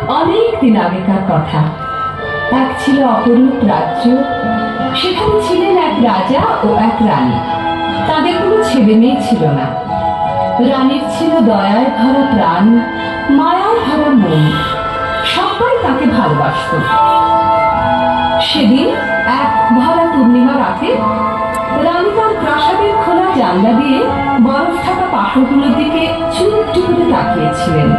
অনেক দিন আগেকার কথা। এক ছিল অপরূপ রাজ্য। সেখানে ছিলেন এক রাজা ও এক রানী। তাদের কোনো ছেলে মেয়ে ছিল না। রানীর ছিল দয়ায় ভরা প্রাণ, মায়ায় ভরা মন। সবাই তাকে ভালোবাসত। সেদিন এক ভরা পূর্ণিমা রাতে রানী তার প্রাসাদের খোলা জানলা দিয়ে বরফ ঢাকা পাহাড়গুলোর দিকে চুপটি করে তাকিয়েছিলেন।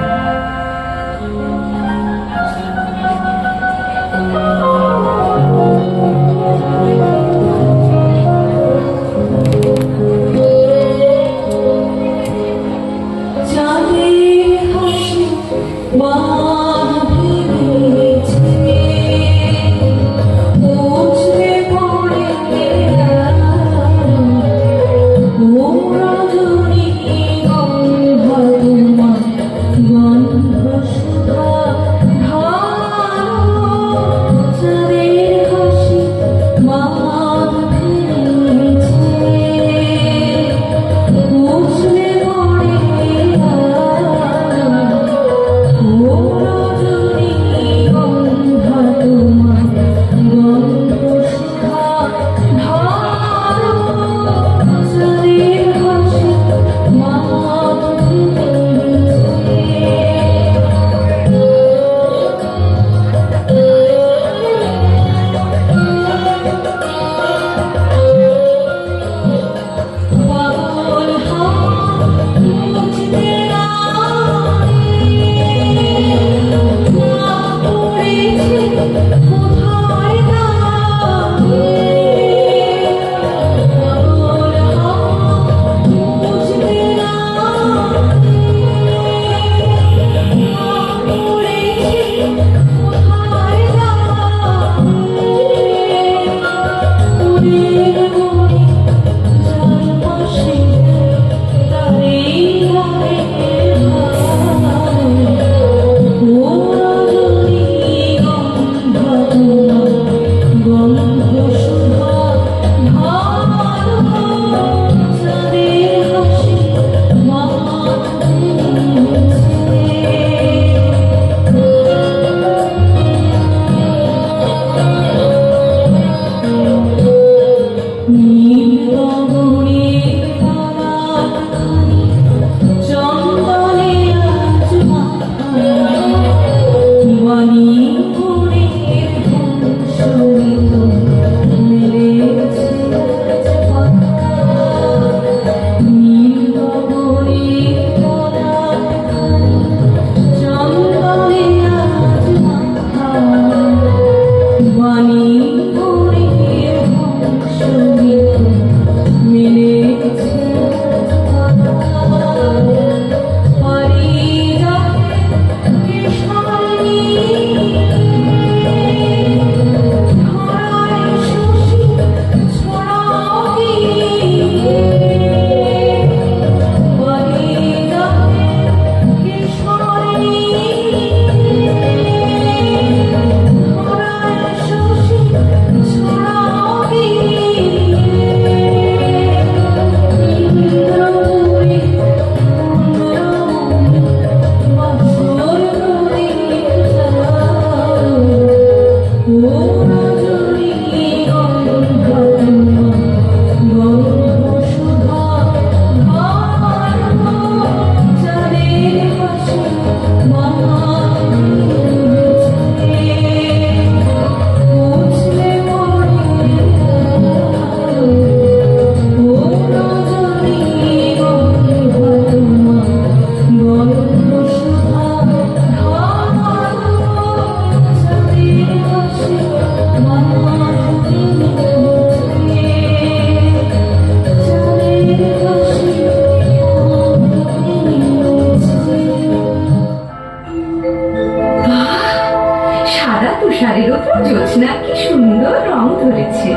তুষারের ওপর জ্যোৎস্না কি সুন্দর রং ধরেছে।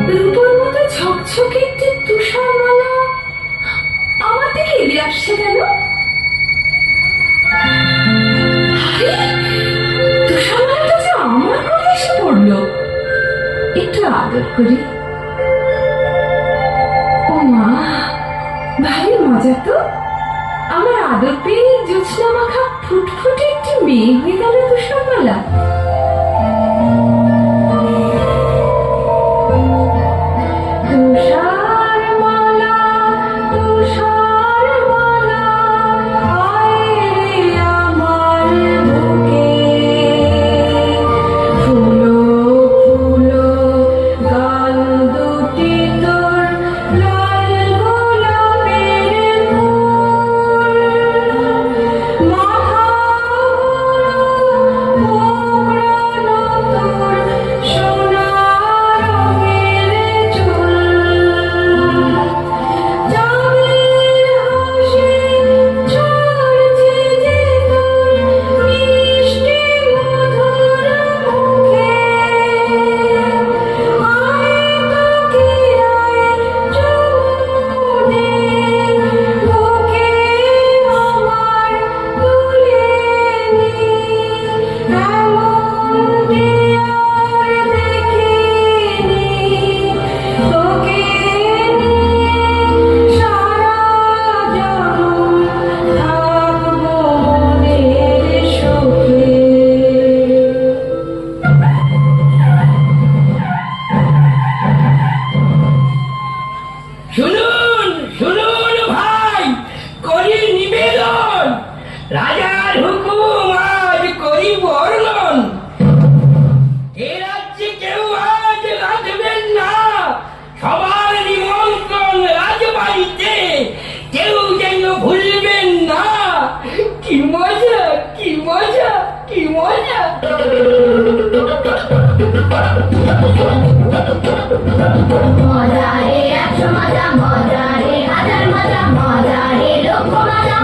রূপোর মতো ঝকঝকে একটি তুষারমালা আমার দিকে এগিয়ে আসছে কেন? তুষারমালাটা যে আমার কোলে এসে পড়লো। একটু আদর করি। ও মা, ভারী মজা মজা তো, আমার আদর পেয়ে জোছনা মাখা ফুটফুটে একটি মেয়ে হয়ে গেল তুষারমালা। তুষারমালা, তুষারমালা, হায় রে আমার বুকে, ফুলো ফুলো গাল দুটি তোর, লাল গোলাপের ফুল, মাথা মোড়ানো তোর সোনা রঙের চুল, চাঁদের হাসি ছড়ছে যে তোর মিষ্টি মধুর মুখে, আয় তোকে আয় চুমু দে, বুকে আমার তুলে নে, এমন দেয়ার দেখিনি, তোকে নিয়ে সারা জনম থাকবো মনের সুখে। শুনুন শুনুন ভাই, করি নিবেদন, রাজার হুকুম আজ করি বর্ণন। এ রাজ্যে কেউ আজ রাখবেন না, সবার নিমন্ত্রণ রাজবাড়িতে, কেউ যেন ভুলবেন না। কি মজা, কি মজা, কি মজা। মজা রে একশো মজা, মজা রে হাজার মজা, মজা রে লক্ষ মজা,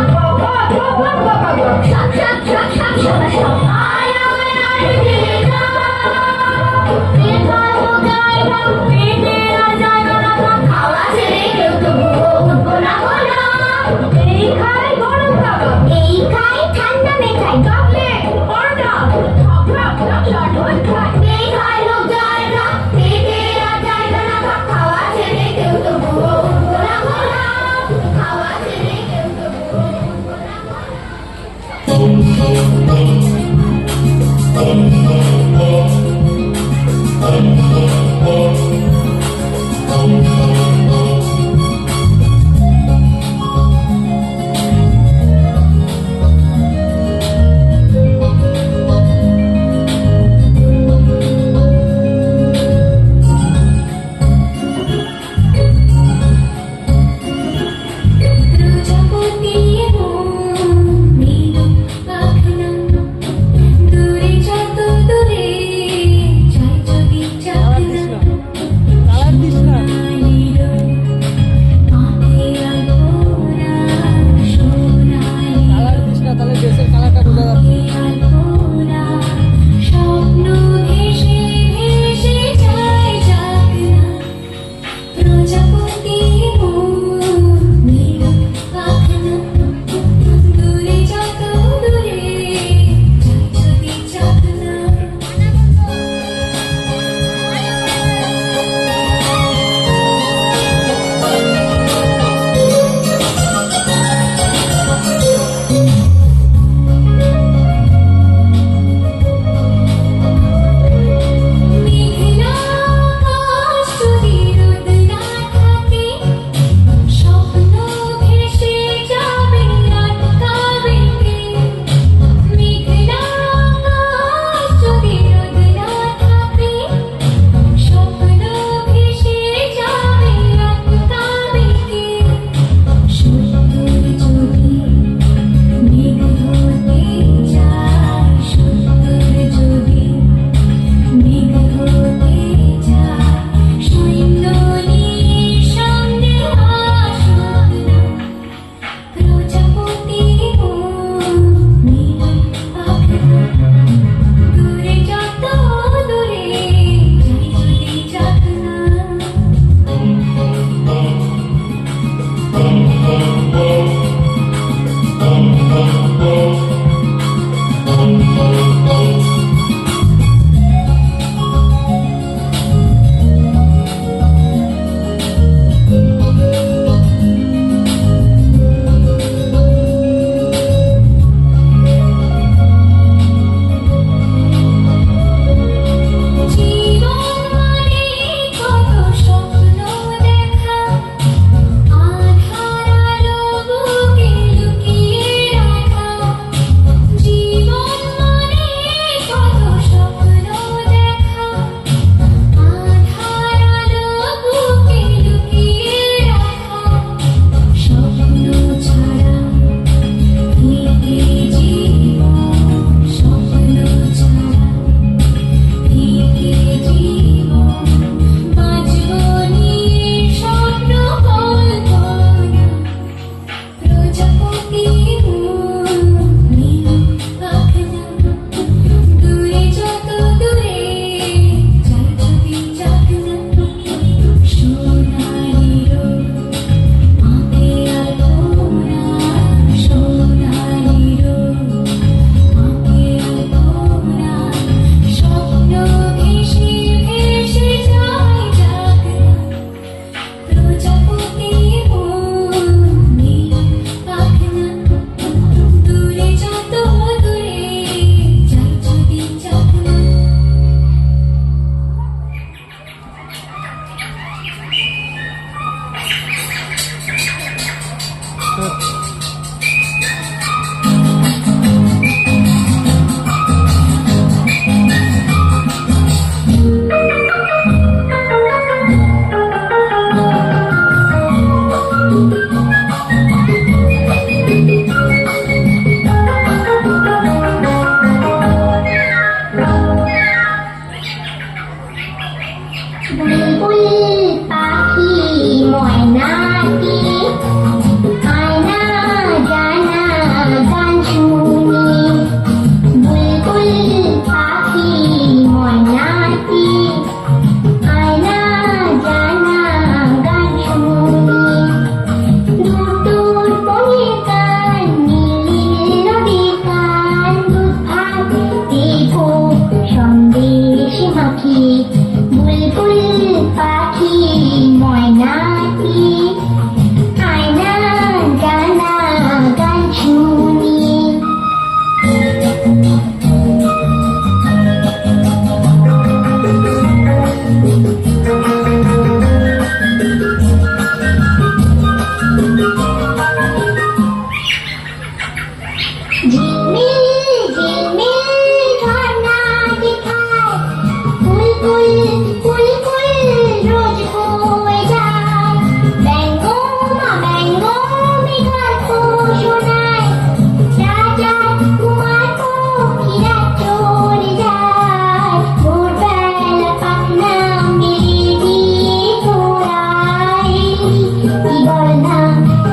সব সব সব সব সব সব আয় আমার আর দিলে যা, পেট ভরবো গায়ে ভাব, পেটে আর জায়গা না থাক, খাওয়া ছেড়ে কেউ তো উঠবো না বলা। এই খাই গরম কাবাব, এই খাই ঠান্ডা মেঘাই, চকলেট পরোটা সব সব সব শর্ট হয়ে খাই, এই খাই লোক জায়গা, পেটে আর জায়গা না থাক, খাওয়া ছেড়ে কেউ তো উঠবো না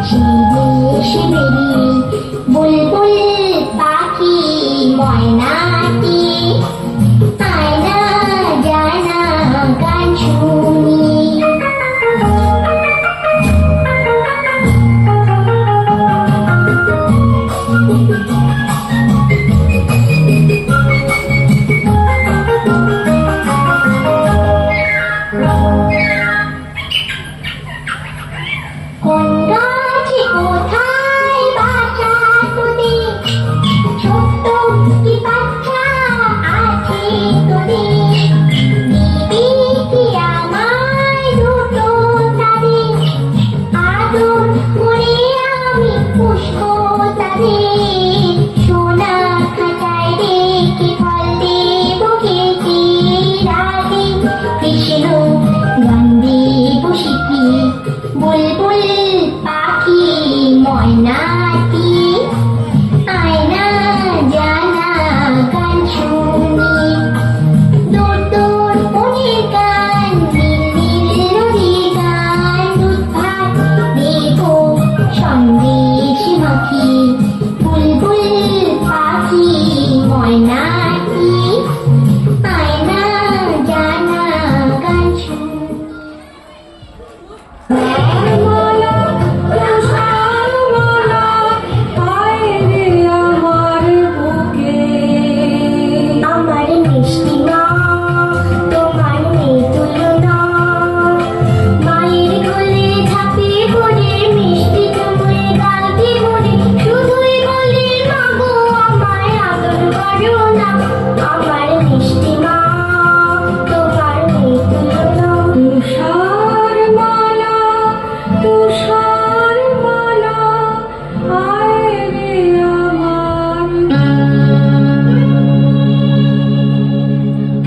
শিবেশে বেরি বুলবুল পাখি ময়নাটি আয়না জানা গান শুনি কোন গাছে কোথায় বাসা তোদের ছোট্ট কি বাচ্চা আছে তোদের দিবি কি আমায় দুটো তাদের আদর করে আমি পুষ্প তাদের সোনা খাঁচায় রেখে ফল দেব কেটে রাধে কৃষ্ণ গান দেব শিখি বুলবুল পাখি ময়নাটি আয়না জানা গান শুনি দূর দূর মনের গান নীল নীল নদীর গান দুধ ভাত দেব সন্দেশ মাখি বুলবুল পাখি ময়নাটি আয়না জানা গান শুনি আমার মিষ্টি মা তোমার নেই তুলনা মায়ের কোলে ঝাঁপিয়ে পড়ে মিষ্টি তোমার গালটি ভরে শুধুই বলে মা গো আমায় আদর করো না আমার মিষ্টি মা তোমার নেই তুলনা তুষার মালা আয় রে আমার।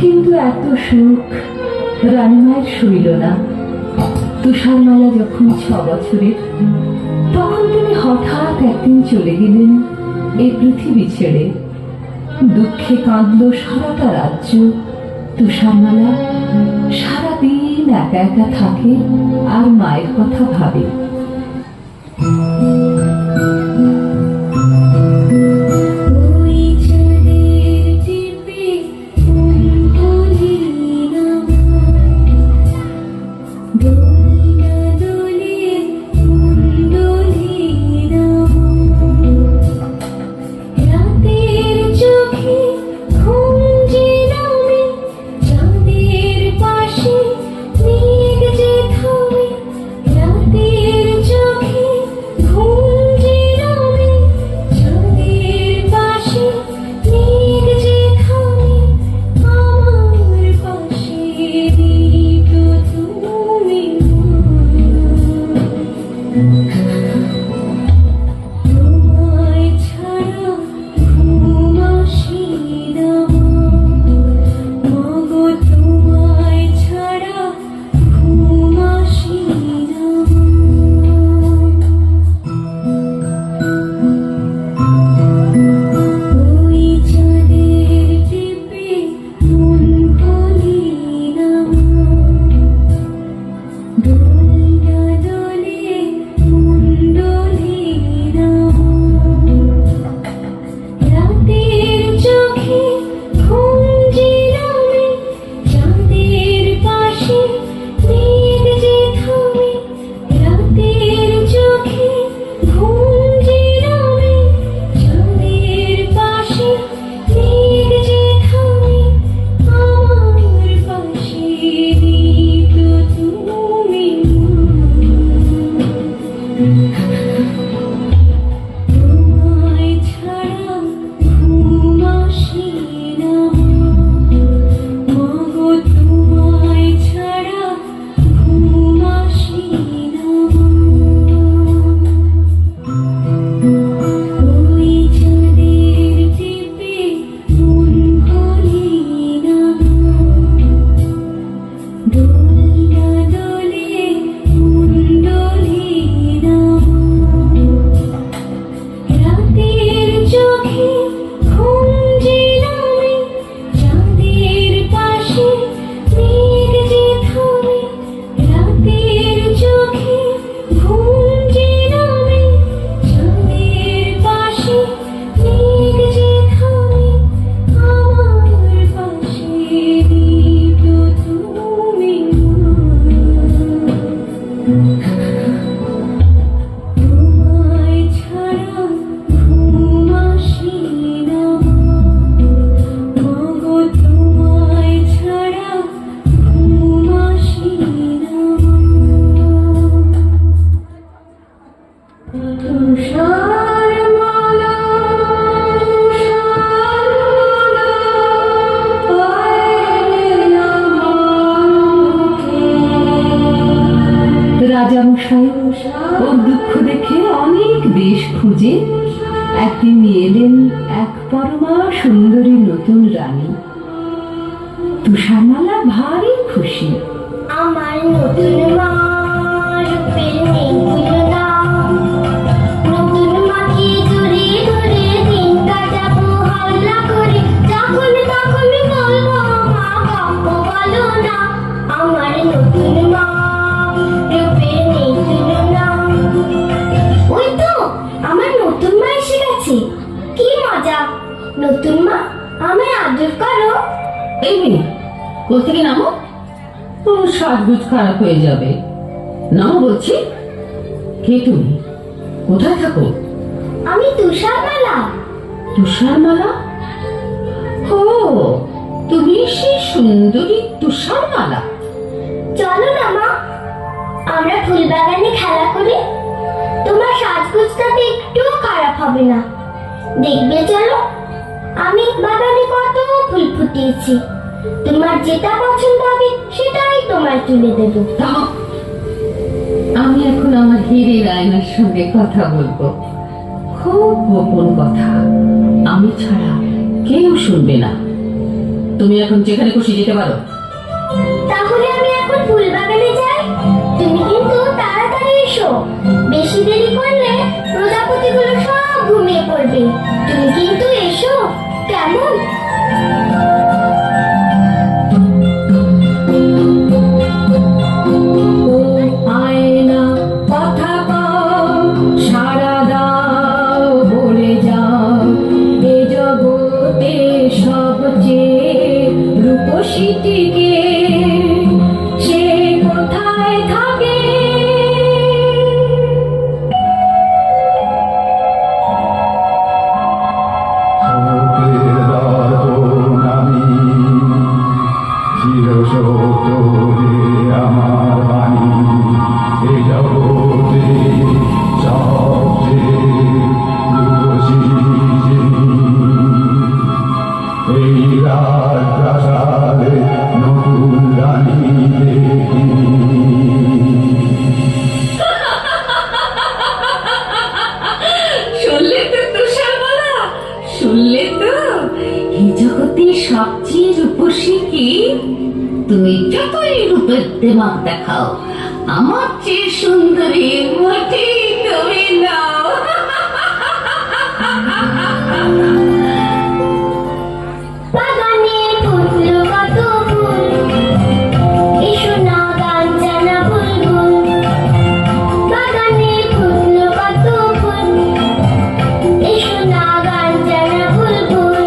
কিন্তু এত সুখ রানীমায়ের সইল না। তুষারমালা যখন 6 বছরের, তখন তিনি হঠাৎ একদিন চলে গেলেন এই পৃথিবী ছেড়ে। দুঃখে কাঁদল সারাটা রাজ্য। তুষারমালা সারাদিন একা একা থাকে আর মায়ের কথা ভাবে। ওই চাঁদের টিপে ফুল তুলিলাম দোলনা দোলে ফুল তুলিলাম রাতের চোখে ঘুম যে নামে চাঁদের পাশে মেঘ যে থামে রাতের চোখে ঘুম যে নামে চাঁদের পাশে মেঘ যে থামে আমার পাশে তো তুমি তোমায় ছাড়া ঘুম আসি না মাগো তোমায় ছাড়া ঘুম আসি না ওই চাঁদের টিপে মন খুলিলাম দোলনা দোলে মন দোলিলাম রাতের চোখে ঘুম যে নামে চাঁদের পাশে মেঘ যে থামে রাতের চোখে ঘুম যে নামে চাঁদের পাশে মেঘ যে থামে আমার পাশে তো তুমি তোমায় ছাড়া ঘুম আসি না মাগো তোমায় ছাড়া ঘুম আসি না ওই চাঁদের টিপে মন খুলিলাম দোলনা দোলে মন দোলিলাম তুষারমালা, তুষারমালা, আয় আমার মুখে। রাজামশাই ওর দুঃখ দেখে অনেক দেশ খুঁজে একদিন নিয়ে এলেন এক পরমা সুন্দরী নতুন রানী। তুষারমালা ভারী খুশি। আমার নতুন মা রূপের নেই তুলনা, নতুন মাকে জড়ি ধরে দিন কাটাবো হাল্লা করে, যখন তখন বলবো মা গপ্প বলো না। আমার নতুন মা রূপের নেই তুলনা। ওই তো আমার নতুন মা এসে গেছে, কি মজা। নতুন মা আমায় আদর করো। এই মেয়ে, কোথা থেকে নামো? তোর সাজগুজ খারাপ হয়ে যাবে। নাও বলছি। কে তুমি? কোথায় থাকো? আমি তুষারমালা। তুষারমালা? ও, তুমি সেই সুন্দরী তুষারমালা। চলো না মা, আমরা ফুল বাগানে খেলা করি। তোমার সাজগোজটাতে একটু খারাপ হবে না, দেখবে। চলো, আমি বাগানে কত ফুল ফুটিয়েছি। তোমার যেটা পছন্দ হবে সেটাই তোমার তুলে দেবো। থামো। আমি এখন আমার হিরে রায়নার সঙ্গে কথা বলবো, খুব গোপন কথা। আমি ছাড়া কেউ শুনবে না। তুমি এখন যেখানে খুশি যেতে পারো। তাহলে আমি এখন ফুল বাগানে যাই। তুমি কিন্তু তাড়াতাড়ি এসো, বেশি দেরি করলে প্রজাপতিগুলো সব ঘুমিয়ে পড়বে। তুমি কিন্তু এসো, কেমন? ও আয়না কথা কও, সাড়া দাও, বলে যাও, এ জগতে সবচেয়ে রূপসীটিকে, সে কোথায় থাকে? আমার বাণী এ জগতে সবচেয়ে রূপসী যিনি, এই রাজপ্রাসাদে নতুন রানী দেখি। শুনলে তো তুষারমালা, শুনলে তো? এই জগতে সবচেয়ে রূপসী কি? তুমি যতই রূপের দেমাক দেখাও, আমার চেয়ে সুন্দরী মোটেই তুমি নাও। বাগানে ফুটলো কত ফুল, এসো না গান জানা বুলবুল। বাগানে ফুটলো কত ফুল, এসো না গান জানা বুলবুল।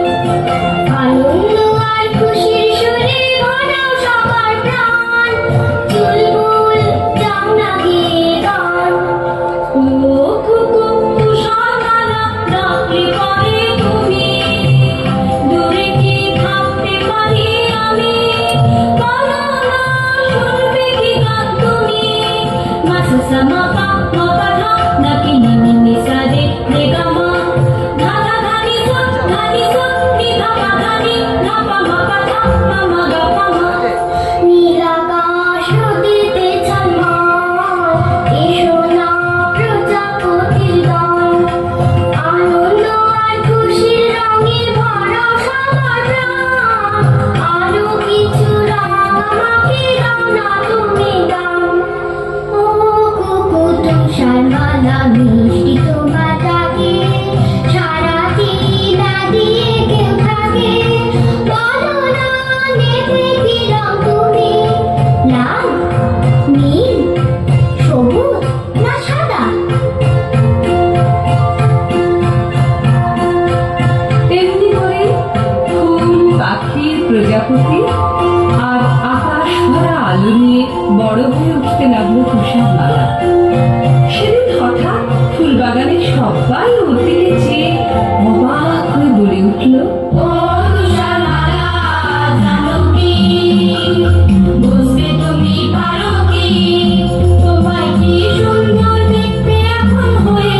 আনন্দ আর খুশির সুরে ভরাও সবার প্রাণ, চুলবুল যাও না গিয়ে গান। ও খুকু তুষারমালা, ডাকলে পরে তুমি, দূরে কি থাকতে পারি আমি? বলো না, শুনবে কি গান তুমি? মা সা সা মা পা মা পা ধা, নাকি নি নি নি সা রে রে গা মা, ধা ধা ধা নি সা নি ধা পা ধা নি, ধা পা মা পা ধা পা মা গা পা মা। নীলাকাশ নদীতে ঝলমল, এসো না প্রজাপতির দল। আনন্দ আর খুশির রঙে ভরা সবার প্রাণ, আরো কিছু রং আমাকে দাও না তুমি দাও। ও কুকু তুষারমালা, মিষ্টি তোমার ডাকে, সারাদিন না দিয়ে কেউ থাকে। বলো না নেবে কি রং তুমি, লাল, নীল, সবুজ না সাদা? তেমনি করে ফুল, পাখি, প্রজাপতি আর আকাশ ভরা আলো নিয়ে বড় হয়ে উঠতে লাগলো তুষারমালা। সেদিন হঠাৎ ফুল বাগানে সবাই ওর দিকে চেয়ে অবাক হয়ে বলে উঠল, ও তুষারমালা, জানো কি, বুঝতে তুমি পারো কি, তোমায় কি সুন্দর দেখতে এখন হয়ে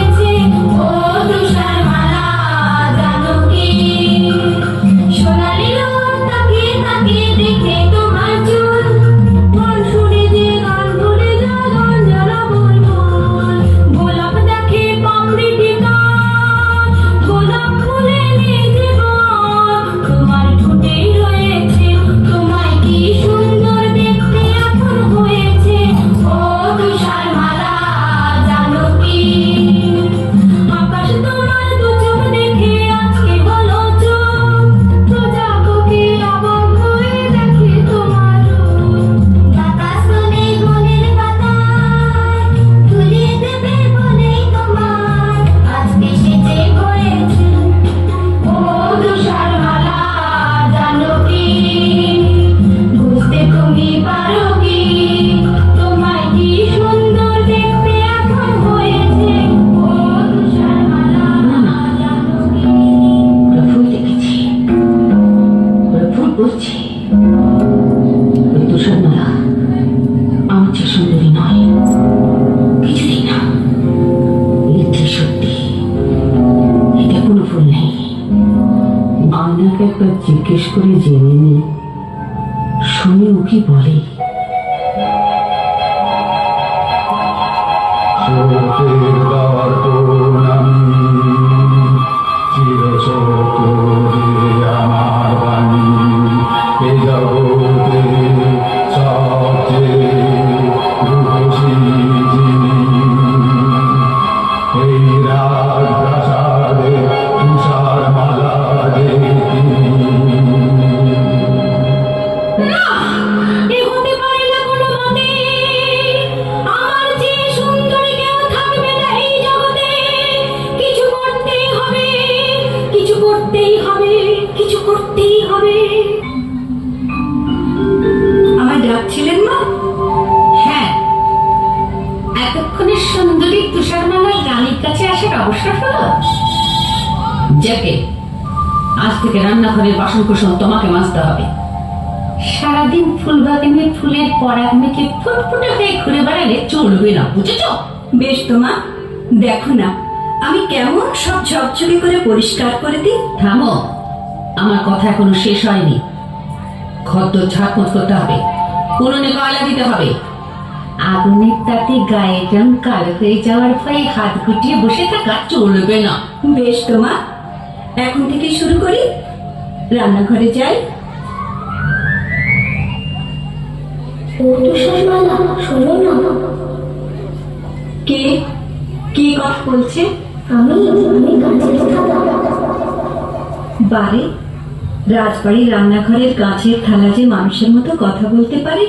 আয়নাকে একবার জিজ্ঞেস করে জেনে নি, শুনে ও কি বলে। শোকের দর্পণ আমি, চিরশোক রে আমার বাণী, এ জগতে সবচেয়ে রূপসী যিনি, এই রাজপ্রাসাদে তুষার মালা যে তিনি। এ হতে পারে না কোনো মতে, আমার যে সুন্দরী কেউ থাকবে না এই জগতে। কিছু করতেই হবে, কিছু করতেই হবে, কিছু করতেই হবে। আমায় ডাকছিলেন মা? হ্যাঁ, এতক্ষণে সুন্দরী তুষারমালার রানীর কাছে আসার অবসর হলো। যাকে আজ থেকে রান্নাঘরের বাসন কুসন তোমাকে মাজতে হবে। সারাদিন ফুল বাগানে ফুলের পরাগ মেখে ফুটফুটে হয়ে ঘুরে বেড়ালে চলবে না, বুঝেছো? বেশ তো মা, দেখো না আমি কেমন সব ঝকঝকে করে পরিষ্কার করে দিই। থামো, আমার কথা এখনো শেষ হয়নি। খদ্দ ঝাড়পোঁছ করতে হবে, উনুনে কয়লা দিতে হবে। আগুনের তাতে গায়ে রং কালো হয়ে যাওয়ার ভয়ে হাত গুটিয়ে বসে থাকা চলবে না। বেশ তো মা, এখন থেকে শুরু করি। রান্নাঘরে যাই। ও তুষারমালা, শোনো না। কে কে কথা বলছে? আমি কাজের থালা। বারে, রাজবাড়ির রান্নাঘরের কাঁচের থালা যে মানুষের মতো কথা বলতে পারে,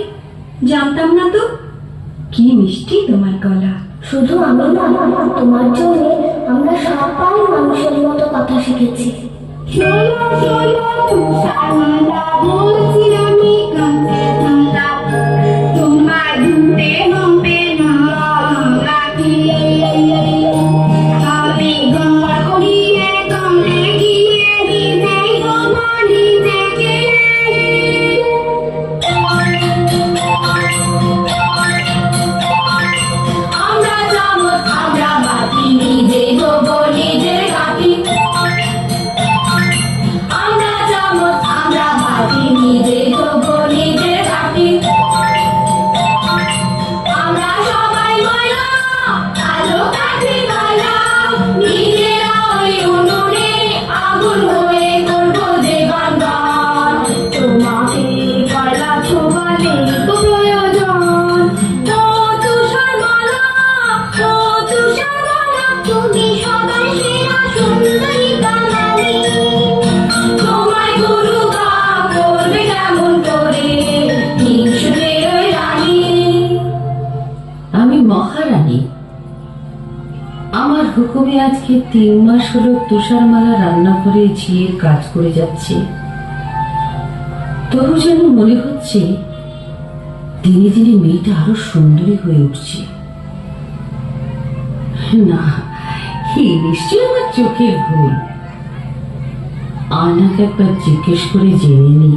জানতাম না তো। কি মিষ্টি তোমার গলা। শুধু আমি না, তোমার জন্য আমরা সবাই মানুষের মতো কথা শিখেছি। শোনো শোনো তুষারমালা, বলছি আমি কাঁচের থালা, তোমার ধুতে হবে না নাকি? আমি ঘর করিয়ে কামড়ে গিয়ে নিজেই হবো নিজেকে। আমরা চামচ, আমরা বাটি, নিজে ধোবো নিজের ঘাটি। আমরা চামচ, আমরা বাটি, নিজে ধোবো নিজের ঘাটি। আমরা সবাই ময়লা, কালো কাঠি ময়লা, নিজেরা ওই উনুনে আগুন হয়ে করবো যে গান। তোমাকে কয়লা ছোবালে তো প্রয়োজন। ও তুষারমালা, ও তুষারমালা, তুমি সবার সেরা সুন্দরী কাঙালি। তোমায় গুরু কাপ করবে কেমন করে হিংসুটের ওই রানী। আমি মহারানী। আমার হুকুমে আজকে 3 মাস হলো তুষারমালা রান্নাঘরে ঝিয়ের কাজ করে যাচ্ছে। তবু যেন মনে হচ্ছে দিনে দিনে মেয়েটা আরো সুন্দরী হয়ে উঠছে। না, এই নিশ্চয় আমার চোখের ভুল। আয়নাকে একবার জিজ্ঞেস করে জেনে নি,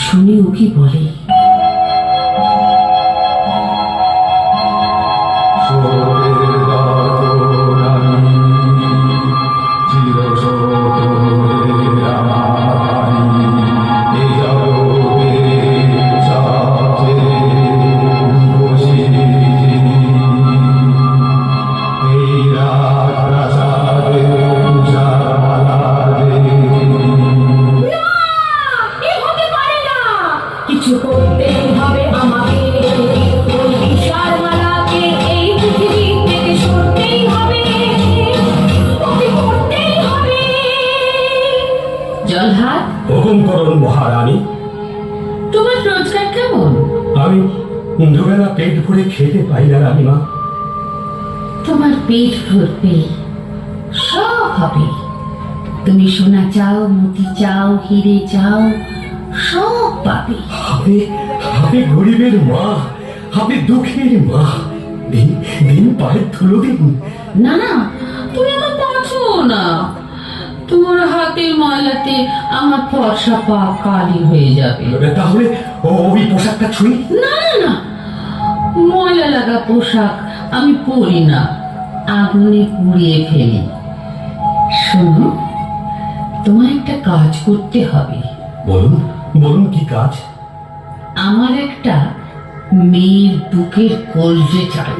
শুনে ও কি বলে। শোকের দর্পণ আমি, চিরশোক রে আমার বাণী, এ জগতে সবচেয়ে রূপসী যিনি, এই রাজপ্রাসাদে তুষার মালা যে তিনি। এ হতে পারে না। কিছু করতেই হবে আমাকে। ওই তুষারমালাকে এই পৃথিবী থেকে সরতেই হবে। ওকে করতেই হবে। জলহাট, হুকুম করুন মহারানী। তোমার রোজগার কেমন? আমি দুবেলা পেট ভরে খেতে পাই না রানীমা। তোমার পেট ভরবে, সব হবে। তুমি সোনা চাও, মতি চাও, হিরে চাও, সব পাবে। আমি আমি গরিবের মা, আমি দুঃখের মা। দিন দিন পায়ের ধুলো দিন। না না, তুমি আমার পাছো না। তোমার হাতের ময়লাতে আমার ফর্সা পা কালি হয়ে যাবে। তাহলে ওই পোশাকটা ছুঁই। না না না, ময়লা লাগা পোশাক আমি পরি না, আগুনে পুড়িয়ে ফেলি। শোনো, তোমার একটা কাজ করতে হবে। বলুন বলুন কি কাজ? আমার একটা মেয়ের বুকের কলজে চাই।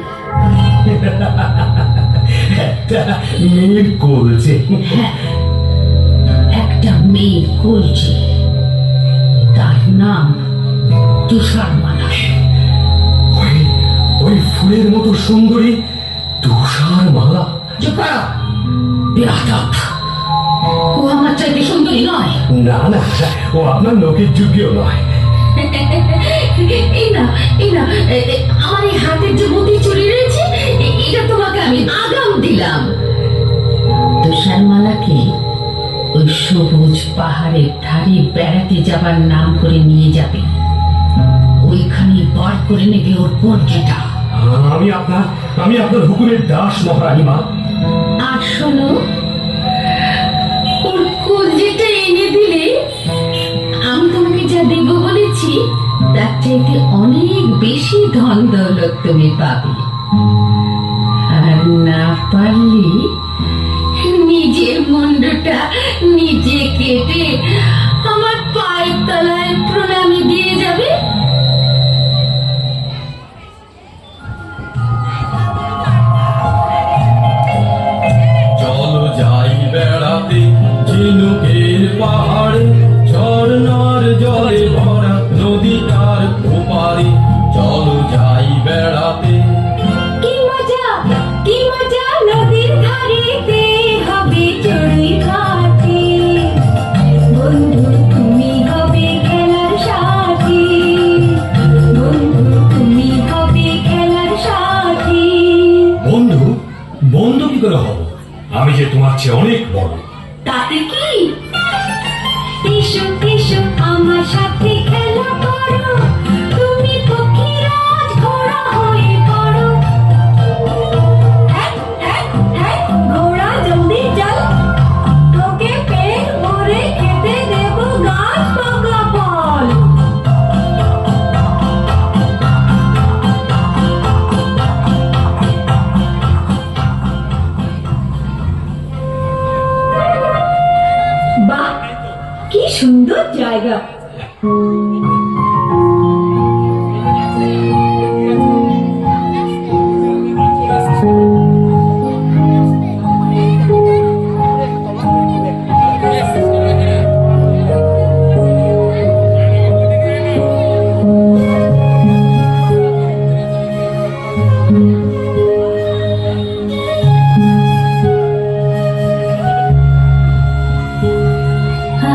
একটা মেয়ের কলজে? একটা মেয়ের কলজে, তার নাম তুষারমালা। ওই ওই ফুলের মতো সুন্দরী তুষারমালা? চুপ করো, বেয়াদব। ও আমার চাইতে সুন্দরী নয়। না না, ও আপনার লোকের যোগ্যও নয়। এই না আমার এই হাতের যে মতি চুরি রয়েছে, এটা তোমাকে আমি আগাম দিলাম। তুষারমালাকে ওই সবুজ পাহাড়ের ধারে বেড়াতে যাবার নাম করে নিয়ে যাবে। ওইখানে বার করে নেবে ওর কলজেটা। আমি আপনার হুকুমের দাস মহারানী মা। আর শোনো, ওর কলজেটা এনে দিলে আমি তোমাকে যা দেব বলেছি তার চাইতে অনেক বেশি ধন দৌলত তুমি পাবে। আর না পারলে নিজের মুন্ডটা নিজে কেটে আমার পায়ের তলায় প্রণামী দিয়ে যাবে। চলো যাই বেড়াতে ঝিনুকের পাহাড়ে, ঝর্ণার জলে ভরা নদীটার ওপারে। চলো যাই বেড়াতে। কি মজা নদীর ধারেতে হবে চড়ুই ঘাটে। বন্ধু তুমি হবে খেলার সাথী, বন্ধু তুমি হবে খেলার সাথী। বন্ধু? বন্ধু কি করে হব? আমি যে তোমার চেয়ে অনেক বড়। তাতে কি? এসো আমার সাথে খেলা করো, তুমি পক্ষীরাজ ঘোড়া হয়ে পড়ো। ঘোড়া জলদি চল, তোকে পেট ভরে খেতে দেব গাছ পাকা ফল। বাহ, কি সুন্দর জায়গা।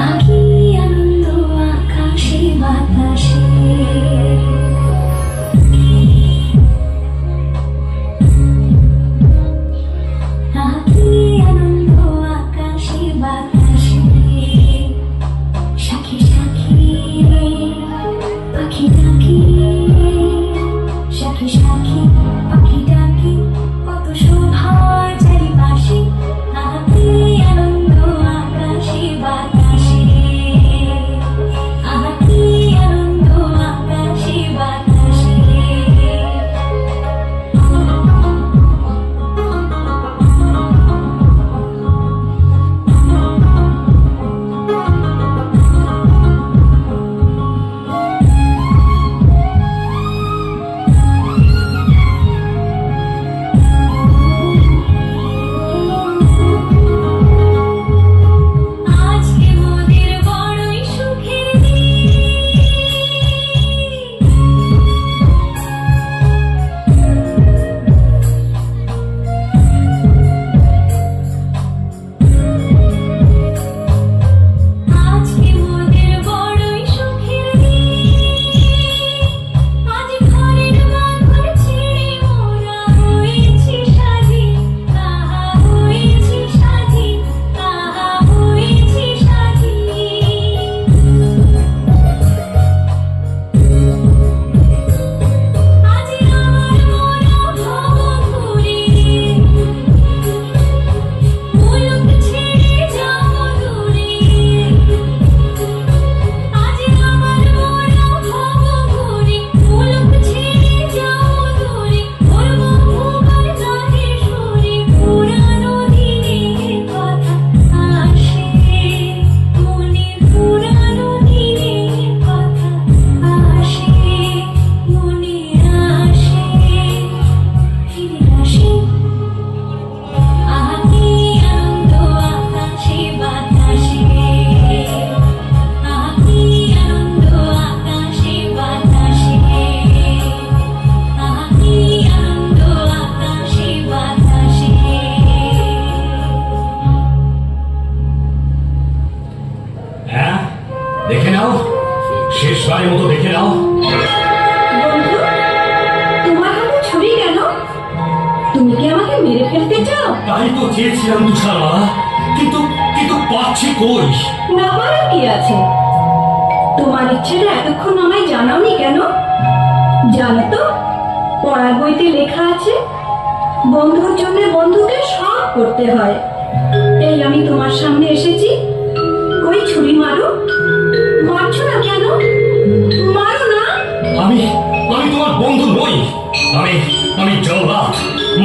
আকি আনন্দ আকাশে এবারের মতো দেখে নাও। বন্ধু, তোমার হাতে ছুরি কেন? তুমি কি আমাকে মেরে ফেলতে চাও? তাই তো চেয়েছিলাম তুষারমালা, কিন্তু কিন্তু পাচ্ছি কই। না পারার কি আছে? তোমার ইচ্ছেটা এতক্ষণ আমায় জানাওনি কেন? জানো তো, পড়ার বইতে লেখা আছে বন্ধুর জন্য বন্ধুকে সব করতে হয়। এই আমি তোমার সামনে এসেছি, ওই ছুরি মারো। মারছো না কেন? মারো না। আমি আমি তোমার বন্ধু নই। আমি জল্লাদ।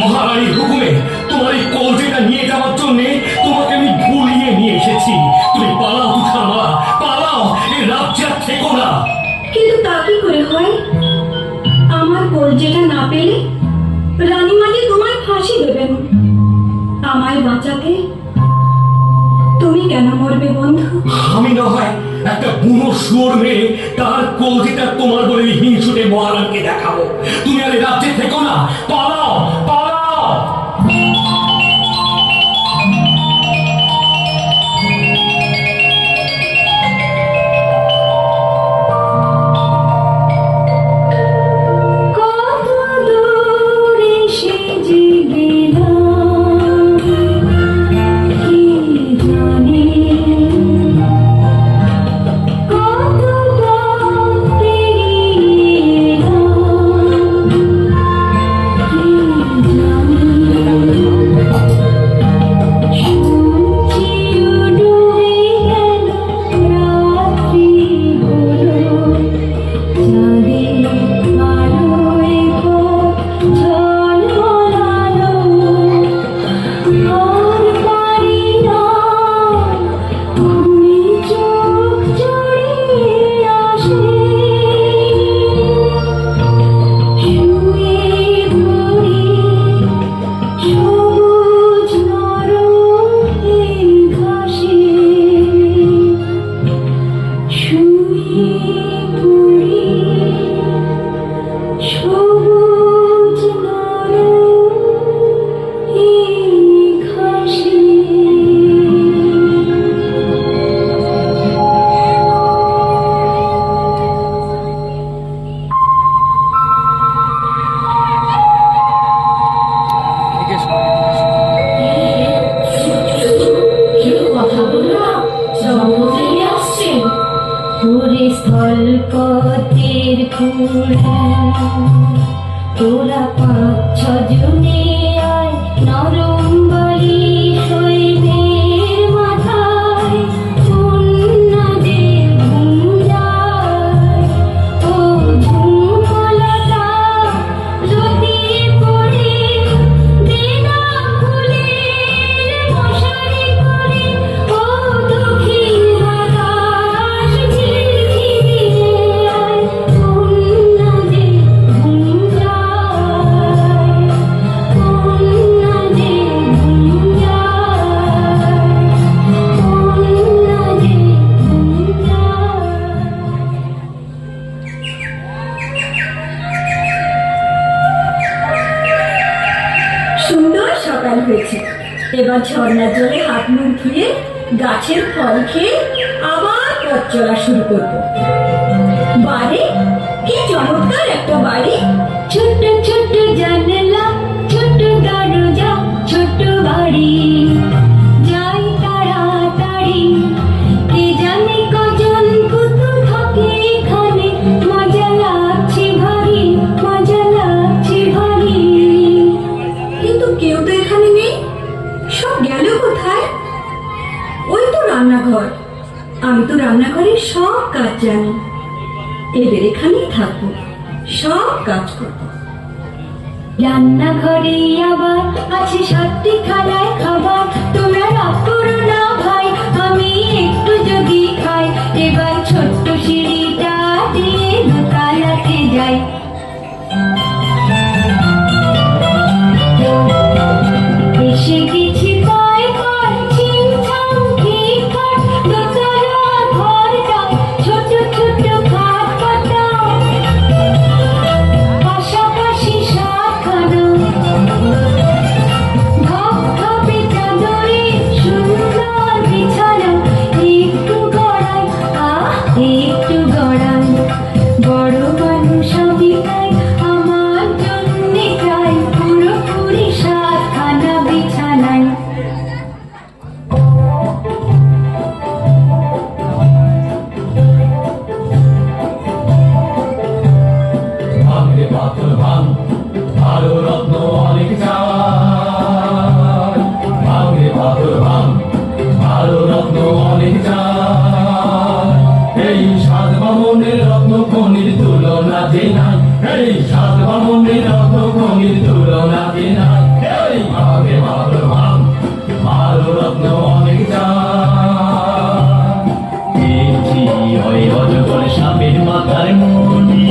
মহারানীর হুকুমে তোমার এই কলজেটা নিয়ে যাওয়ার জন্য তোমাকে আমি ভুলিয়ে নিয়ে এসেছি। তুমি পালাও তুষারমালা, পালাও, এই রাজ্যে আর থেকো না। কিন্তু তা কি করে হয়? আমার কলজেটা না পেলে রানীমা যে তোমায় ফাঁসি দেবেন। আমায় বাঁচাতে তুমি কেন মরবে বন্ধু? আমি না হয় একটা বুনো শুয়োর মেরে তার কলজেটা তোমার বলে হিংসুটে মহারানকে দেখাবো। তুমি আর এই রাজ্যে থেকো না, পালাও, পালাও। কত দূরে সে যে গেলাম, কি জানি কত পথ পেরিয়ে এলাম, কি জানি সূর্য ডুবে গেল, রাত্রি হলো, চাঁদের আলোয় পথ ঝলমলালো। আর পারি না তুমি চোখ জড়িয়ে আসে, শুয়ে পড়ি সবুজ নরম এই ঘাসে, শুয়ে পড়ি সবুজ নরম এই ঘাসে। কেউ কথা বললো না, জগতে আসছে। পুরে স্থলপথের ফুল, তোরা 5-6 জনে আয়, নরম বালি শৈবের মাথায়, কন্যাদের ঘুম যায়। ও ঝুমকলতা লতিয়ে পড়ে, দেনা ফুলের মশারি করে, ও দক্ষিণ বাতাস ঝিরঝিরিয়ে আয়, কন্যাদের ঘুম যায়, কন্যাদের ঘুম যায়, কন্যাদের ঘুম যায়। সুন্দর সকাল হয়েছে। এবার ঝর্ণার জলে হাত মুখ ধুয়ে গাছের ফল খেয়ে আবার পথ চলা শুরু করব। বাড়ি কি চমৎকার একটা বাড়ি! ছোট্ট ছোট্ট জানলা, ছোট্ট দরজা, ছোট্ট বাড়ি। যাই তাড়াতাড়ি, কে জানে কজন কুতুর থাকে এখানে। মজা লাগছে ভারী, মজা লাগছে ভারী। কিন্তু কেউ তো এখানে নেই, সব গেল কোথায়? ওই তো রান্নাঘর। আমি তো রান্নাঘরের সব কাজ জানি। এদের এখানেই থাকবো, সব কাজ করবো। রান্নাঘরে আবার আছে 7টি থালায় খাবার। তোমরা রাগ করো না ভাই, আমি একটু যদি খাই। এবার ছোট্ট সিঁড়িটা দিয়ে দোতলাতে যাই। এসে গেছি পায় পায়, ছিমছাম খিটখাট, দোতলা ঘরটা ছোট ছোট খাট কাটা, পাশাপাশি 7খানা ধপধপে ভাঙরে পাথর ভাঙ ভালো রত্ন অনেক চাই ভাঙরে পাথর ভাঙ ভালো রত্ন অনেক চাই এই সাত বামনের রত্ন খনির তুলনা যে নাই এই সাত বামনের রত্ন খনির তুলনা যে নাই এই ভাঙরে পাথর ভাঙ ভালো রত্ন অনেক চাই পেয়েছি ওই অজগর সাপের মাথার মনি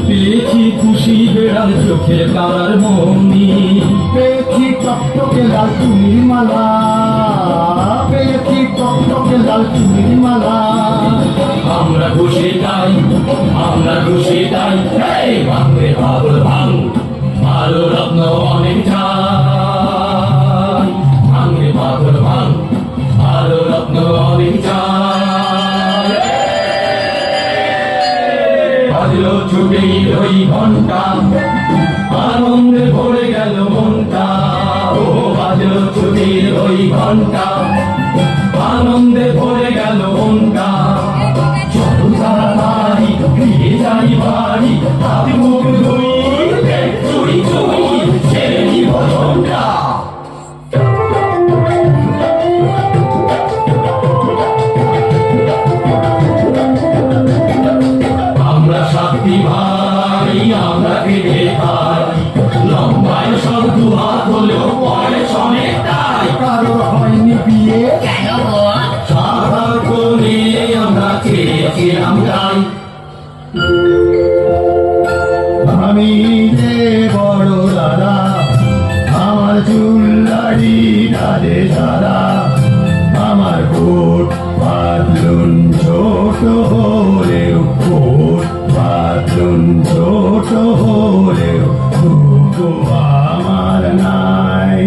পেয়েছি খুশি বেড়াল চোখের কালার মনি পেয়েছি টকটকে লাল চুনির মালা পেয়েছি টকটকে লাল চুনির মালা আমরা খুশি তাই এই ভাঙরে পাগল ভাঙ ভালো রত্ন অনেক চাই ভাঙরে পাগল ভাঙ ভালো রত্ন অনেক চাই বাজলো ছুটে ওই ঘন্টা আনন্দে ভরে গেল মনটা ও বাজলো ছুটির ওই ঘন্টা আনন্দে ভরে গেল মনটা যত তাড়াতাড়ি ফিরে যাই বাড়ি হাত মুখ ধুই চুরি চুরি ছেড়ে নিব ঘন্টা আমরা সাথী ভাই আমরা কেটে খাই লম্বায় সব দুহাত হলেও পরে সনে তাই কারোর হয়নি বিয়ে কেন গো? সাধার করে আমরা চেয়েছিলাম তাই আমি যে বড় দাদা আমার চুল্লারি দাদে দাদা আমার কোট পাতলুন ছোট হলেও কোট পাতলুন ছোট হলেও দুঃখ আমার নাই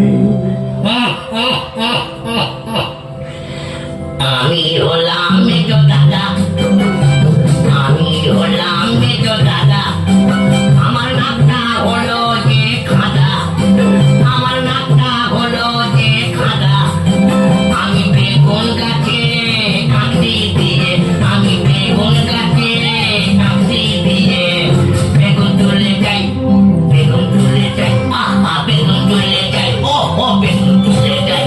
আমি হলাম মেজো দাদা, আমি হলাম মেজো দাদা, আমার নাকটা হলো যে খাদা, আমার নাকটা হলো যে খাদা, আমি বেগুন গাছে কাঁচি দিয়ে, আমি বেগুন গাছে কাঁচি দিয়ে বেগুন তুলে যাই, বেগুন তুলে যাই, আহা বেগুন তুলে যাই, ও বেগুন তুলে যাই।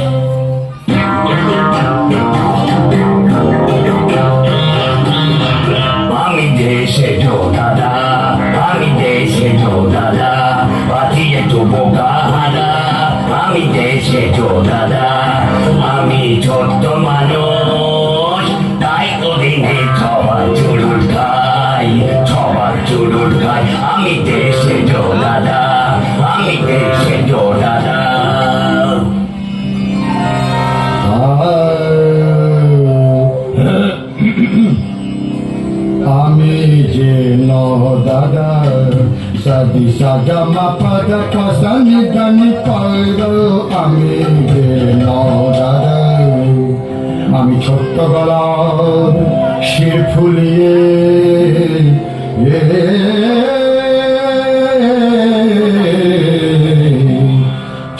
আমি দেশে জো দাদা আমি দেশে জো দাদা বাঁচিয়ে তো বোকা হাদা আমি দেশে জো দাদা আমি ছোট্ট মানুষ তাই তো দিনে ছবার চুরুট খাই ছবার চুরুট খাই আমি দেশে জো দাদা আমি দেশে জো দাদা আমি যে ন দাদা সাদি সাগা মা পদ পসনি গানি পাইল আমি যে ন দাদা আমি ছোট্ট গলার শির ফুলিয়ে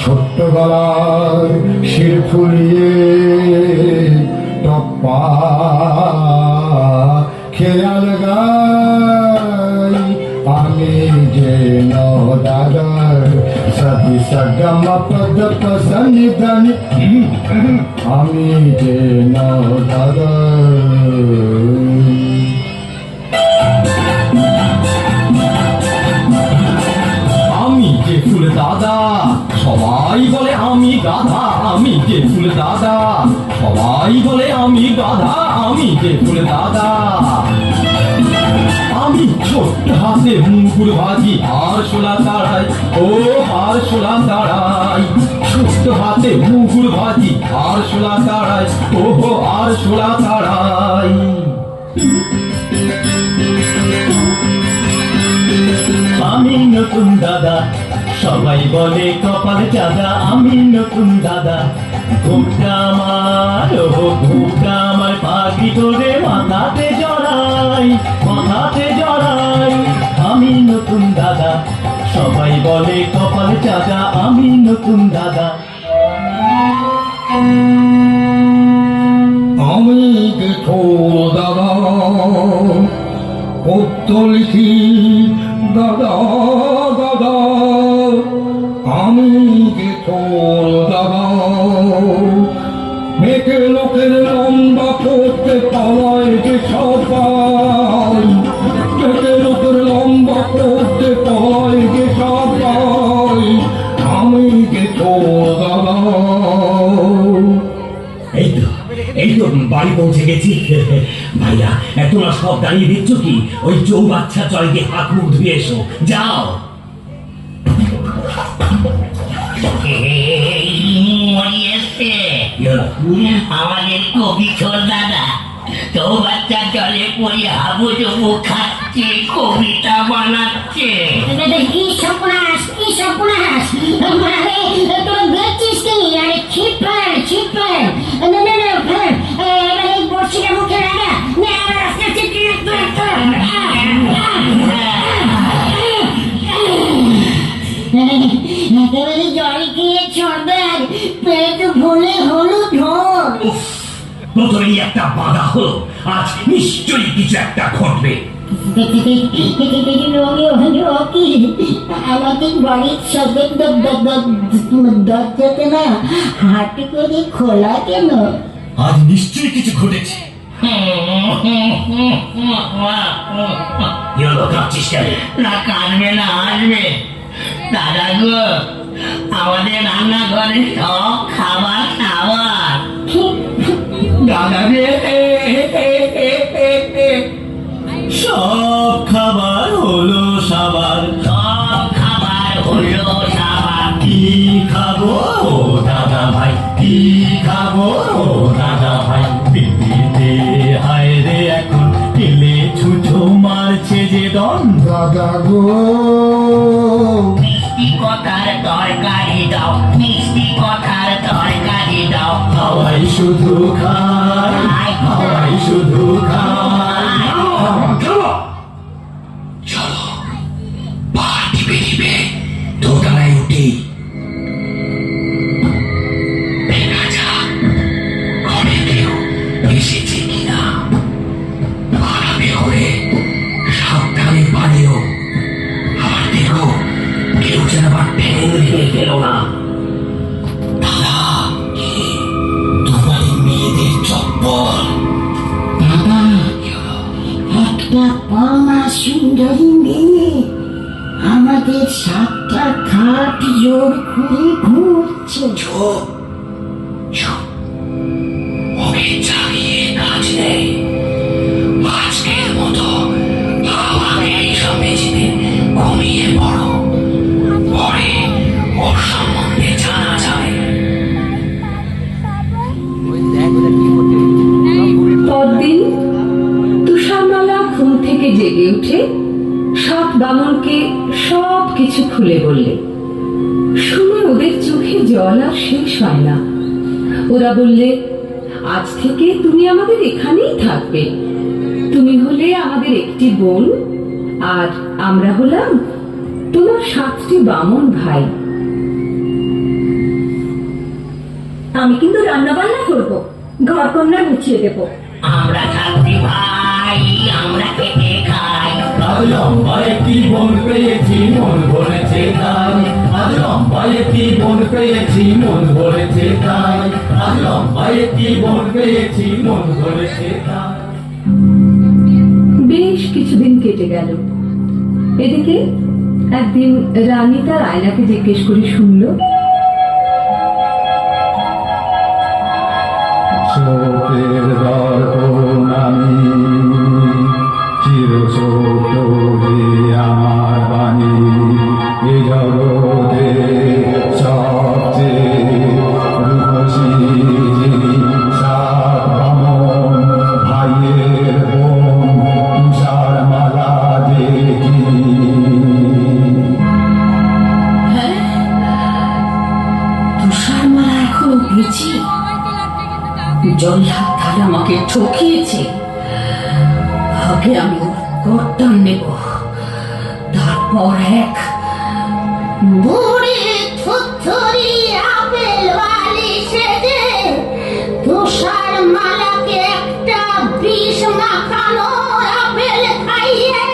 ছোট্ট গলার শির ফুলিয়ে টপ্পা খেয়াল গাই আমি যে ন দাদার সাথী সগম পদ পসনি গানি আমি যে ন দাদার আমি যে ফুল দাদা সবাই বলে আমি গাধা আমি যে ফুল দাদা সবাই বলে আমি গাধা আমি যে ফুল দাদা আমি ছোট্ট হাতে মুগুর ভাজি আর শোলা তাড়াই ও আর শোলা তাড়াই ছোট্ট হাতে মুগুর ভাজি আর শোলা তাড়াই ও আর শোলা তাড়াই আমি নতুন দাদা সবাই বলে কপাল চাঁদা আমি নতুন দাদা ঘুমটা আমার ঘুমটা আমার পাখি ধরে মাথাতে জড়াই আমি নতুন দাদা সবাই বলে কপাল চাঁদা আমি নতুন দাদা পত্র লিখি দাদা দাদা আমি যে তোর দাদা মেকে লোকের লম্বা করতে পাওয়ায় যে সবাই মেকে লোকের লম্বা করতে পাওয়ায় যে সবাই আমি যে তোর দাদা। এই তো বাড়ি পৌঁছে গেছি। ভাইয়া তোমরা সব দাঁড়িয়ে দিচ্ছ কি? ওই চৌবাচ্চা চলে গিয়ে হাত মুখ ধুয়ে এসো, যাও। আমাদের কবি ছোট দাদা চৌবাচ্চা জলে পড়ে হাবুডুবু খাচ্ছে, কবিতা বানাচ্ছে। কি সর্বনাশ, কি সর্বনাশ! আরে তোরা দেখছিস কি? আরে ছিপ ফেল, ছিপ ফেল! না না না ফেল! এবার এই বড়শিটা মুখে লাগা! না আমার রাস্তা ছিপ একেবারে জল খেয়ে সর্দার পেট ভুলে হলুদ ঢোল। প্রথমেই একটা বাধা হলো, আজ নিশ্চয়ই কিছু একটা ঘটবে। আমাদের বাড়ির সদর দরজাতে না হাঁটু করে খোলা কেন? আজ নিশ্চয়ই কিছু ঘটেছে। কি হলো, কাঁদছিস কেন? না কাঁদবে না, আসবে। দাদা গো, আমাদের রান্নাঘরে সব খাবার খাবার। দাদা রে সব খাবার হলো সাবার, সব খাবার হলো সাবার। কি খাবো ও দাদা ভাই, কি খাবো ও দাদা ভাই? পিপিতে হায় রে এখন কেলে ছুঁচো মারছে যে দন। দাদা গো মিষ্টি কথার তরকারি দাও, মিষ্টি কথার তরকারি দাও। হাওয়াই শুধু খায়, হাওয়াই শুধু খায়। চলো পা টিপে টিপে দোতলায় উঠি। দেখা যাক ঘরে কেউ এসেছে কিনা। পালাবে হলে সাবধানে পালিও। আবার দেখো কেউ যেন আবার ঠ্যাং ভেঙে গেল না। দাদা, তোমার মেয়েদের চপ্পল। দাদা, একটা পরমা সুন্দরী মেয়ে আমাদের সাতটা খাট জোর করে ঘুরছে। চুপ চুপ, ওকে জাগিয়ে কাজ নেই। আজকের মতো আমাকে এইসব মেঝেতে ঘুমিয়ে পড়ো, পরে ওর সম্বন্ধে জানা যাবে। পরদিন তুষারমালা ঘুম থেকে জেগে উঠে সৎ বামনকে সব কিছু খুলে বললে। শুনে ওদের চোখে জল আর শেষ হয় না। ওরা বললে, আজ থেকে তুমি আমাদের এখানেই থাকবে। তুমি হলে আমাদের একটি বোন, আর আমরা হলাম তোমার 7টি বামন ভাই। আমি কিন্তু রান্না বান্না করবো, ঘর কন্যা গুছিয়ে দেবো। আমরা থাকতে ভাই, আমরা খেতে খাই। আজ লম্বা একটি বোন পেয়েছি, মন ভরেছে তাই। আজ লম্বা একটি বোন পেয়েছি, মন ভরেছে তাই। আজ লম্বা একটি বোন পেয়েছি, মন ভরেছে তাই। বেশ কিছুদিন কেটে গেল। এদিকে একদিন রানী তার আয়নাকে জিজ্ঞেস করে শুনল, শোকের দর্পণ আমি, চিরসত্য যে আমার বাণী। এ জগতে সবচেয়ে রূপসী যিনি, সাত বামন ভাইয়ের বোন তুষারমালা দেখি। তুষারমালা এখনো বেঁচে? জল্লাদ তাহলে আমাকে ঠকিয়েছে। আগে আমি ওর গর্দান নেব, তারপর এক। বুড়ি থুথুরি আপেল বালি সেজে তুষার মালাকে একটা বিষ মাখানো আপেল খাইয়ে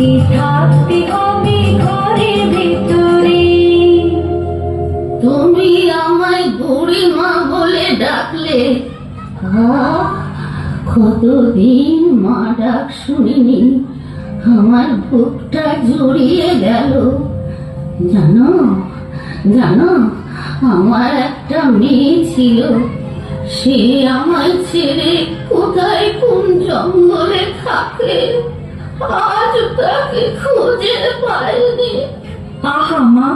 তোমাকে থাকতে হবে ঘরের ভেতরে। তুমি আমায় বুড়িমা বলে ডাকলে, কতদিন মা ডাক শুনিনি, আমার বুকটা জুড়িয়ে গেল। জানো জানো, আমার একটা মেয়ে ছিল, সে আমায় ছেড়ে কোথায় কোন জঙ্গলে থাকে, আজ তাকে খুঁজে পাইনি। আহা মা,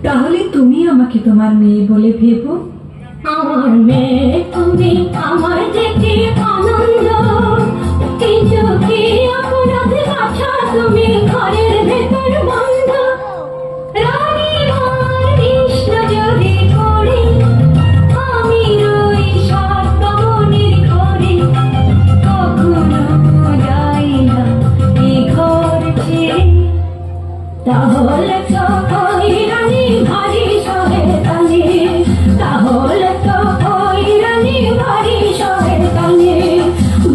তাহলে তুমি আমাকে তোমার মেয়ে বলে ভেবো। আমার মেয়ে তুমি, আমার দেখে আনন্দ, কিন্তু কি অপরাধ আছা তুমি ঘরের ভেতর বন্ধ। রানী মার কৃষ্ণ যদি করে, আমি রই সাতমনির ঘরে, কখনো যাই না এ ঘর ছেড়ে। তাহলে তো ওই রানী ভারী শয়তানি, তাহলে তো ওই রানী ভারী শয়তানি।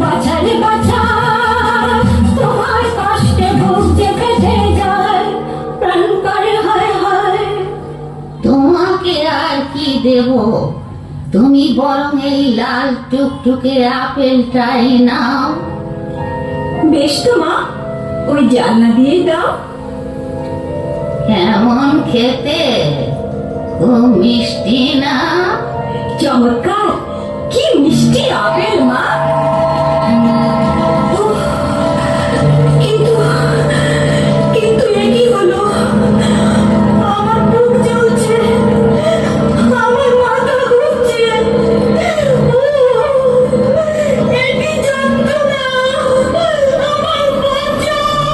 বাছার বাছা তোমার কষ্টে বুক যে ফেটে যায়, প্রাণ করে হায় হায়। তোমাকে আর কি দেব, তুমি বরং এই লাল টুকটুকে আপেলটাই নাও। বেশ তো মা, ওই জানলা দিয়ে দাও। কেমন খেতে, খুব মিষ্টি না? চমৎকার, কি মিষ্টি আপেল মা। উফ, কিন্তু কিন্তু এ কি হলো, আমার বুক জ্বলছে, আমার মাথা ঘুরছে, এ কি যন্ত্রণা, আমার বাঁচাও।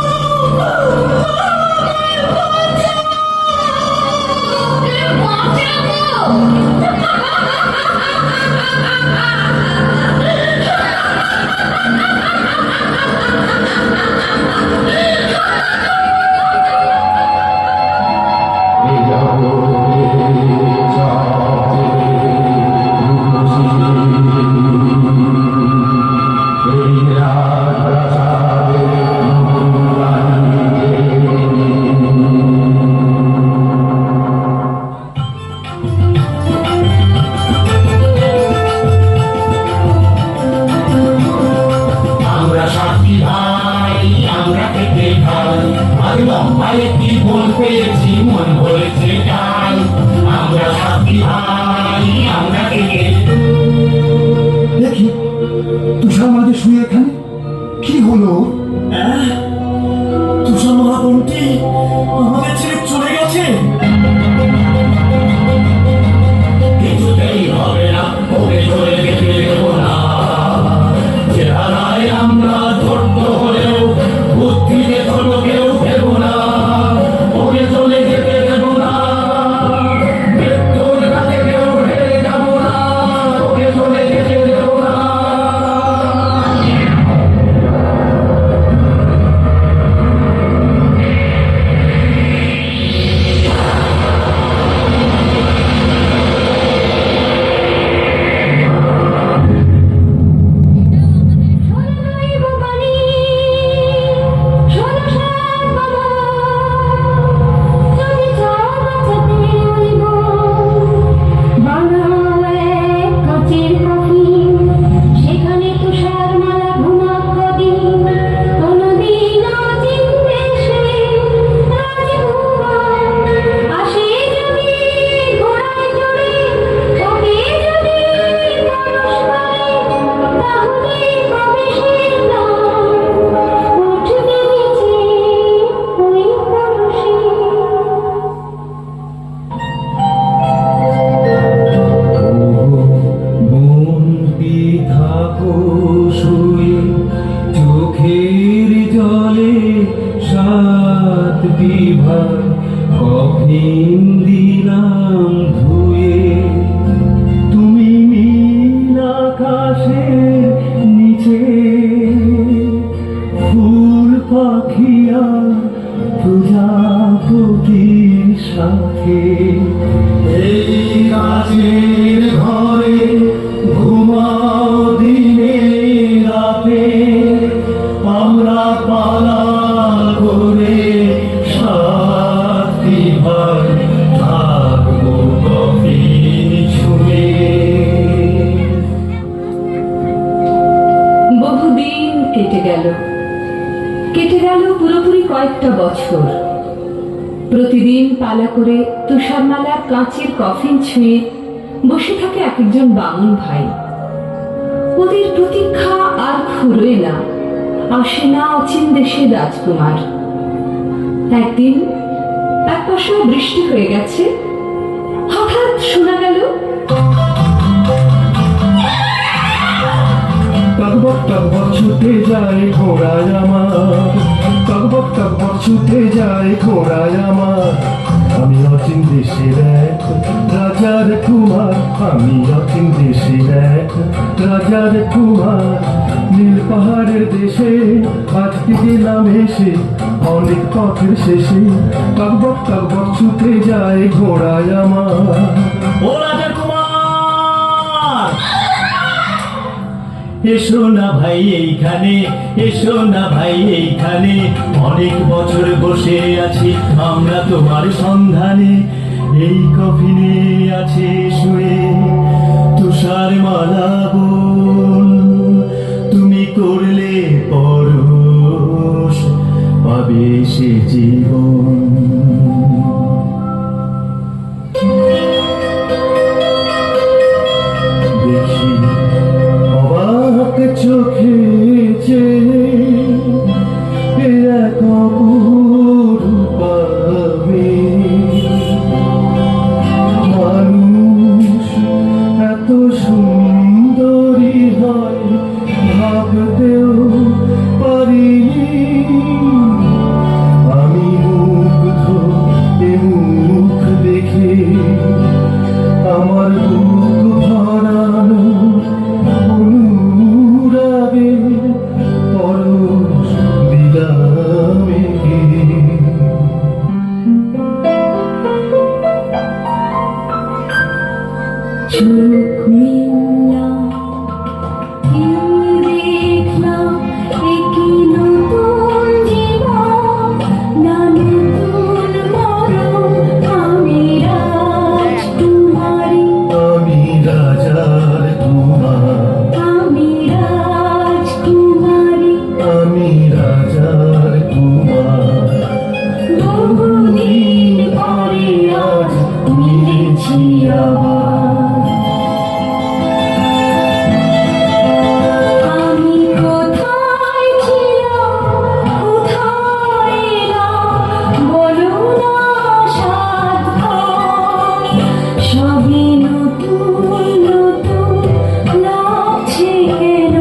আমরা সাথী ভাই, আমরা খেতে খাই, আজ লম্বায় কি বল পেয়েছি, মন বলেছে তাই। আমরা সাথী ভাই, আমরা খেতে। দেখি তুষার মাঝে শুয়ে এখানে কি হলো? তুষার মহাবনটি আমাদের ছেড়ে চলে গেছে। কিছুতেই হবে না, ওকে চলে যেতে দেব না। চেহারায় আমরা ছোট্ট হলেও বুদ্ধিতে ছোট কেউ দেব না, ওকে চলে যেতে দেব না। মৃত্যুর কাছে কেউ হেরে যাব না, ওকে চলে যেতে দেব না। কফিন দিলাম ধুয়ে, তুমি নীল আকাশের নিচে, ফুল পাখিয়া প্রজাপতির সাথে। এই কাছের ঘরে ঘুমাও দিনে রাতে, আমরা পালাবো কেটে গেল পুরোপুরি কয়েকটা বছর। প্রতিদিন পালা করে তুষারমালার কাঁচের কফিন ছুঁয়ে বসে থাকে এক একজন বামুন ভাই। ওদের প্রতীক্ষা আর ফুরোয় না, আসে না অচিন দেশের রাজকুমার। একদিন এক পাশে বৃষ্টি হয়ে গেছে, হঠাৎ শোনা গেল টকবক টকবক ছুটে যায় ঘোড়ায় আমার, টকবক টকবক ছুটে যায় ঘোড়ায় আমার। আমি অচিন দেশের এক রাজার কুমার, আমি অচিন দেশের এক রাজার কুমার। নীল পাহাড়ের দেশে আজকে গেলাম এসে, অনেক পথের শেষে টকবক টকবক ছুটে যায় ঘোড়ায় আমার। ও রাজার কুমার, এসো না ভাই এইখানে, এসো না ভাই এইখানে। অনেক বছর বসে আছি আমরা তোমার সন্ধানে। এই কফিনে আছে শুয়ে তুষার মালা বোন, তুমি করলে পরশ পাবে সে জীবন। দেখি অবাক চোখে যে এক অপরূপ আমি। মানুষ এত সুন্দরী হয় ভাবতেও পারিনি। আমি মুগ্ধ এ মুখ দেখে, আমার বুক ভরানো অনুরাগে পরশ দিলাম একে। চোখ মেললাম, কেউ দেখলাম, একই নতুন জীবন, না নতুন মরণ। আমি রাজকুমারী, আমি রাজার কুমার, আমি রাজকুমারী। আমি রাজার কুমার। বহুদিন পরে আজ মিলেছি আবার। আমি কোথায় ছিলাম, কোথায় এলাম, বলো না সাত ঘর। সবই নতুন নতুন লাগছে কেন,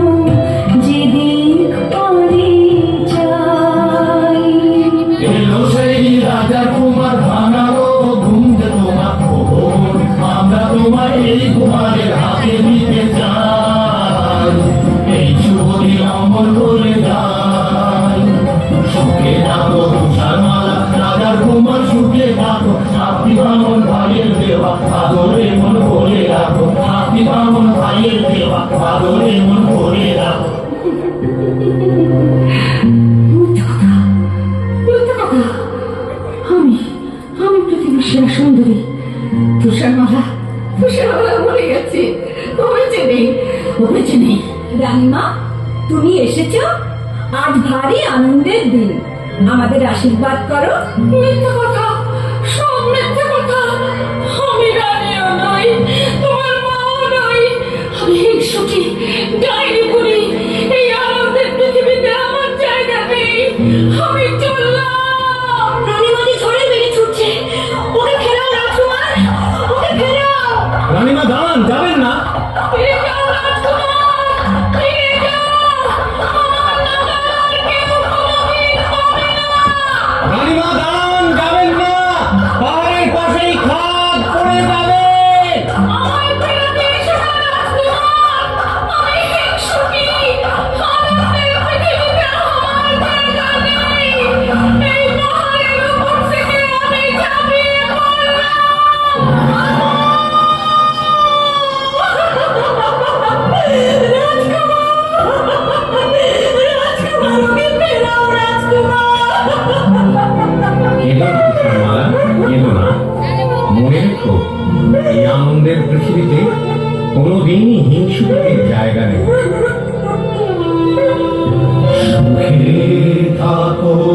যেদিক পারি যাই। এলো সেই রাজা কুমার, ভাঙালো ঘুম যে তোমার খবর। আমরা তোমার এই কুমারের হাতে দিতে চাই, এই শুভ দিন অমর করে যাই। সুখে থাকো তুষারমালা রাজার কুমার, সুখে থাকো। সাক্ষী বামন ভাইয়ের দেওয়া আদরে মন ভরে রাখো, সাক্ষী বামন ভাইয়ের দেওয়া আদরে মন ভরে রাখো। আমি আমি পৃথিবীর সেরা সুন্দরী তুষারমালা। তুষারমালা মরে গেছে, ও বেঁচে নেই, ও বেঁচে নেই। রানীমা, তুমি এসেছো, আজ ভারী আনন্দের দিন। আমাদের আশীর্বাদ করো। মিথ্যা কথা, সব মিথ্যা কথা। আমি রানীও নই, তোমার মাও নই। আমি হিংসুকি, ডাইনি বুড়ি। এই আনন্দের পৃথিবীতে আমার জায়গা নেই। আমি চললাম। রানীমা যে ঝড়ে বেড়ে ছুটছে, ওকে ফেরাও রাজকুমার, ওকে ফেরাও। রানীমা দাঁড়ান, যাবেন না। ফিরে যাও রাজকুমার, ফিরে যাও। আমার নাগাল কেউ কোনোদিন পাবে না। রানীমা দাঁড়ান, যাবেন না। পাহাড়ের পাশেই খাদ পড়ে যাবে। আমায় ফেরাতে এসো না রাজকুমার। আমি হিংসুকি, আনন্দের পৃথিবীতে আমার জায়গা নেই। রাখো